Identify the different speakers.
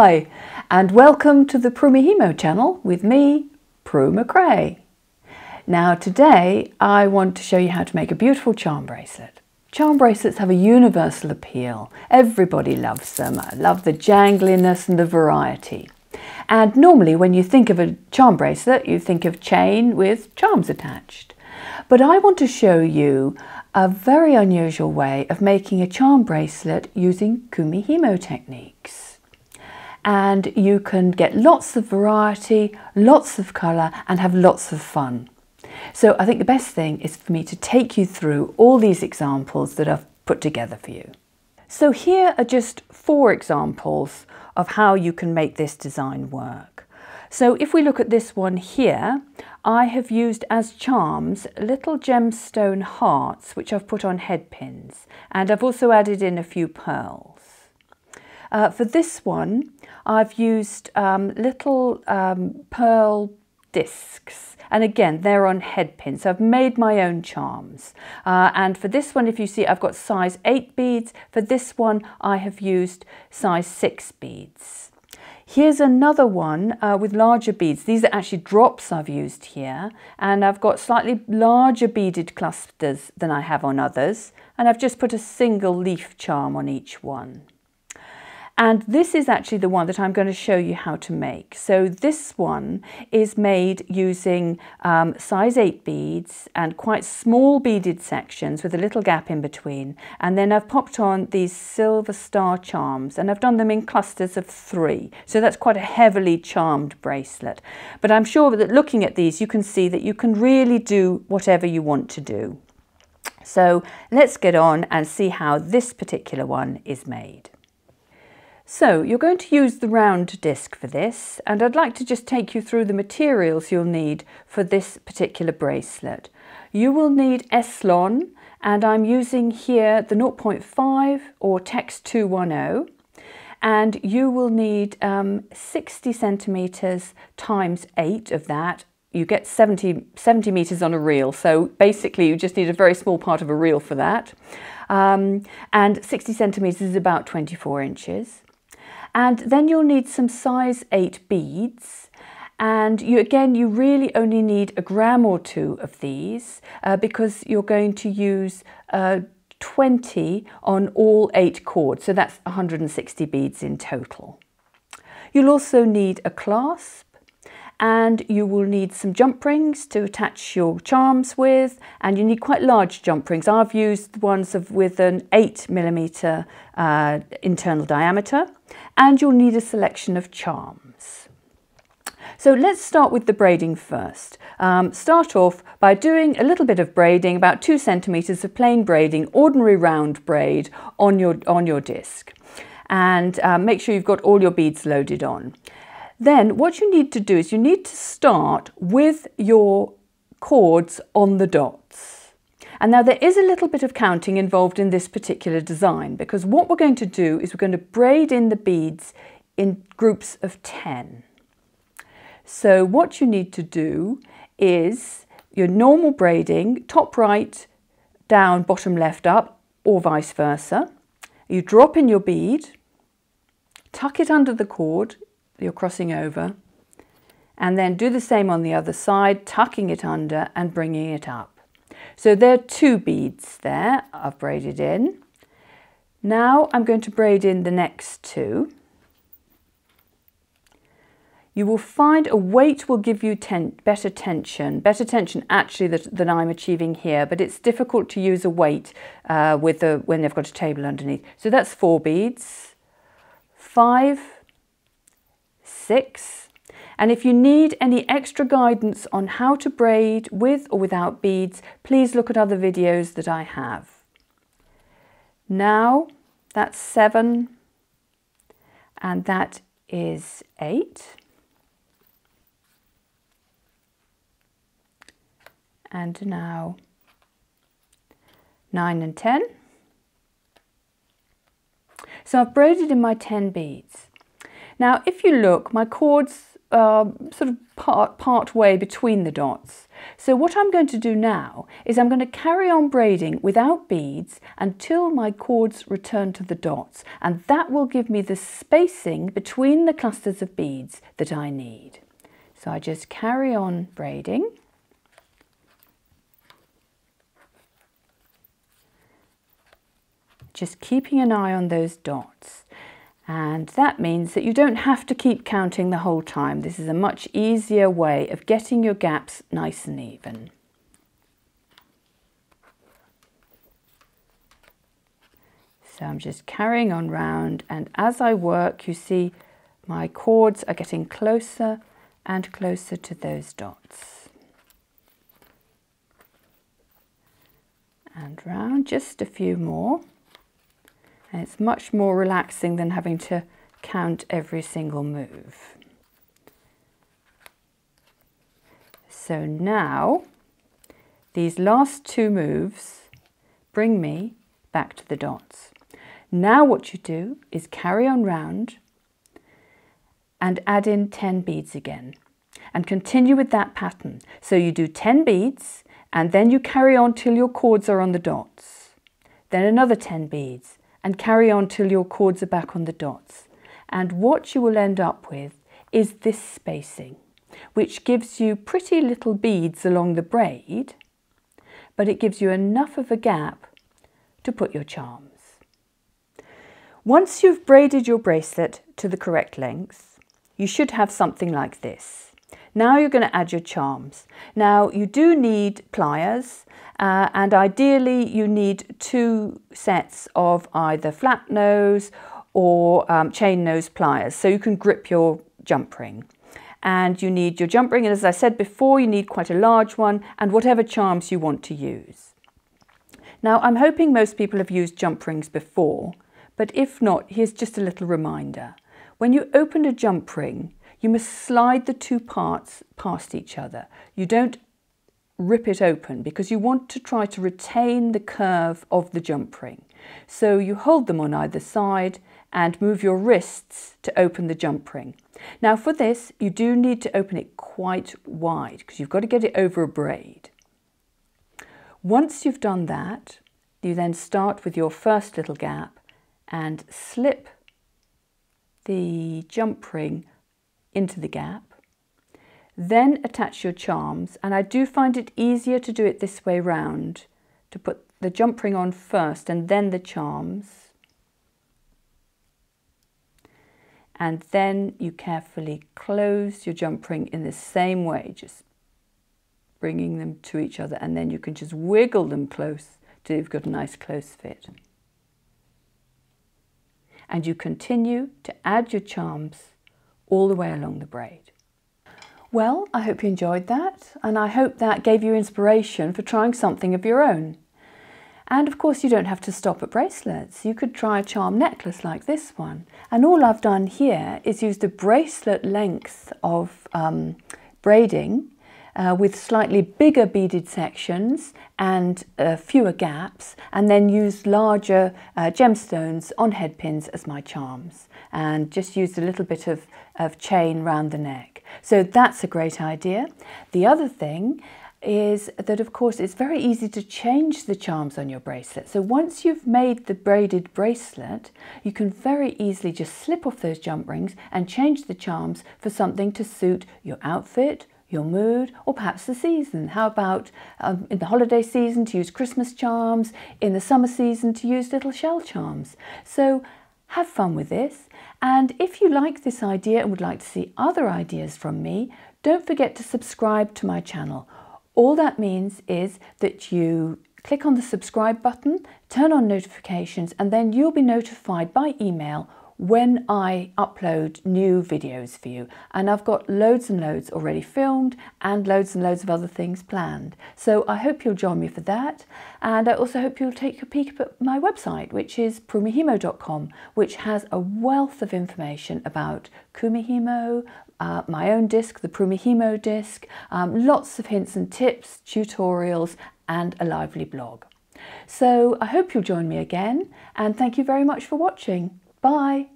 Speaker 1: Hi, and welcome to the Prumihimo channel with me, Prue McRae. Now today I want to show you how to make a beautiful charm bracelet. Charm bracelets have a universal appeal. Everybody loves them. I love the jangliness and the variety. And normally when you think of a charm bracelet, you think of chain with charms attached. But I want to show you a very unusual way of making a charm bracelet using kumihimo techniques. And you can get lots of variety, lots of colour and have lots of fun. So I think the best thing is for me to take you through all these examples that I've put together for you. So here are just 4 examples of how you can make this design work. So if we look at this one here, I have used as charms little gemstone hearts which I've put on head pins, and I've also added in a few pearls. For this one I've used little pearl discs, and again they're on head pins. So I've made my own charms, and for this one, if you see, I've got size 8 beads. For this one I have used size 6 beads. Here's another one with larger beads. These are actually drops I've used here, and I've got slightly larger beaded clusters than I have on others, and I've just put a single leaf charm on each one. And this is actually the one that I'm going to show you how to make. So this one is made using size 8 beads and quite small beaded sections with a little gap in between. And then I've popped on these silver star charms, and I've done them in clusters of 3. So that's quite a heavily charmed bracelet. But I'm sure that looking at these, you can see that you can really do whatever you want to do. So let's get on and see how this particular one is made. So you're going to use the round disc for this, and I'd like to just take you through the materials you'll need for this particular bracelet. You will need Eslon, and I'm using here the 0.5 or Tex 210, and you will need 60 centimetres times 8 of that. You get 70 metres on a reel, so basically you just need a very small part of a reel for that. And 60 centimetres is about 24 inches. And then you'll need some size 8 beads, and you really only need a gram or 2 of these because you're going to use 20 on all 8 cords, so that's 160 beads in total. You'll also need a clasp, and you will need some jump rings to attach your charms with, and you need quite large jump rings. I've used ones with an 8mm internal diameter, and you'll need a selection of charms. So let's start with the braiding first. Start off by doing a little bit of braiding, about 2 centimetres of plain braiding, ordinary round braid on your disc, and make sure you've got all your beads loaded on. Then what you need to do is you need to start with your cords on the dots. And now there is a little bit of counting involved in this particular design, because what we're going to do is we're going to braid in the beads in groups of 10. So what you need to do is your normal braiding, top right down, bottom left up, or vice versa. You drop in your bead, tuck it under the cord you're crossing over, and then do the same on the other side, tucking it under and bringing it up. So there are 2 beads there I've braided in. Now I'm going to braid in the next 2. You will find a weight will give you better tension actually than I'm achieving here, but it's difficult to use a weight when they've got a table underneath. So that's 4 beads, 5, 6, and if you need any extra guidance on how to braid with or without beads, please look at other videos that I have. Now that's 7, and that is 8, and now 9 and 10. So I've braided in my 10 beads. Now if you look, my cords sort of part way between the dots. So what I'm going to do now is I'm going to carry on braiding without beads until my cords return to the dots, and that will give me the spacing between the clusters of beads that I need. So I just carry on braiding. Just keeping an eye on those dots. And that means that you don't have to keep counting the whole time. This is a much easier way of getting your gaps nice and even. So I'm just carrying on round, and as I work, you see my cords are getting closer and closer to those dots. And round, just a few more. And it's much more relaxing than having to count every single move. So now, these last two moves bring me back to the dots. Now what you do is carry on round and add in 10 beads again. And continue with that pattern. So you do 10 beads, and then you carry on till your cords are on the dots. Then another 10 beads. And carry on till your cords are back on the dots. And what you will end up with is this spacing, which gives you pretty little beads along the braid, but it gives you enough of a gap to put your charms. Once you've braided your bracelet to the correct length, you should have something like this. Now you're going to add your charms. Now you do need pliers, and ideally you need 2 sets of either flat nose or chain nose pliers, so you can grip your jump ring. And you need your jump ring, and as I said before, you need quite a large one, and whatever charms you want to use. Now I'm hoping most people have used jump rings before, but if not, here's just a little reminder. When you open a jump ring, you must slide the 2 parts past each other. You don't rip it open because you want to try to retain the curve of the jump ring. So you hold them on either side and move your wrists to open the jump ring. Now for this, you do need to open it quite wide because you've got to get it over a braid. Once you've done that, you then start with your first little gap and slip the jump ring into the gap. Then attach your charms, and I do find it easier to do it this way round, to put the jump ring on first and then the charms. And then you carefully close your jump ring in the same way, just bringing them to each other, and then you can just wiggle them close till you've got a nice close fit. And you continue to add your charms all the way along the braid. Well, I hope you enjoyed that, and I hope that gave you inspiration for trying something of your own. And of course you don't have to stop at bracelets. You could try a charm necklace like this one. And all I've done here is used a bracelet length of braiding with slightly bigger beaded sections and fewer gaps, and then used larger gemstones on head pins as my charms, and just used a little bit of chain round the neck. So that's a great idea. The other thing is that, of course, it's very easy to change the charms on your bracelet. So once you've made the braided bracelet, you can very easily just slip off those jump rings and change the charms for something to suit your outfit, your mood, or perhaps the season. How about in the holiday season to use Christmas charms, in the summer season to use little shell charms. So have fun with this, and if you like this idea and would like to see other ideas from me, don't forget to subscribe to my channel. All that means is that you click on the subscribe button, turn on notifications, and then you'll be notified by email when I upload new videos for you. And I've got loads and loads already filmed and loads of other things planned. So I hope you'll join me for that. And I also hope you'll take a peek at my website, which is prumihimo.com, which has a wealth of information about kumihimo, my own disc, the Prumihimo disc, lots of hints and tips, tutorials, and a lively blog. So I hope you'll join me again, and thank you very much for watching. Bye.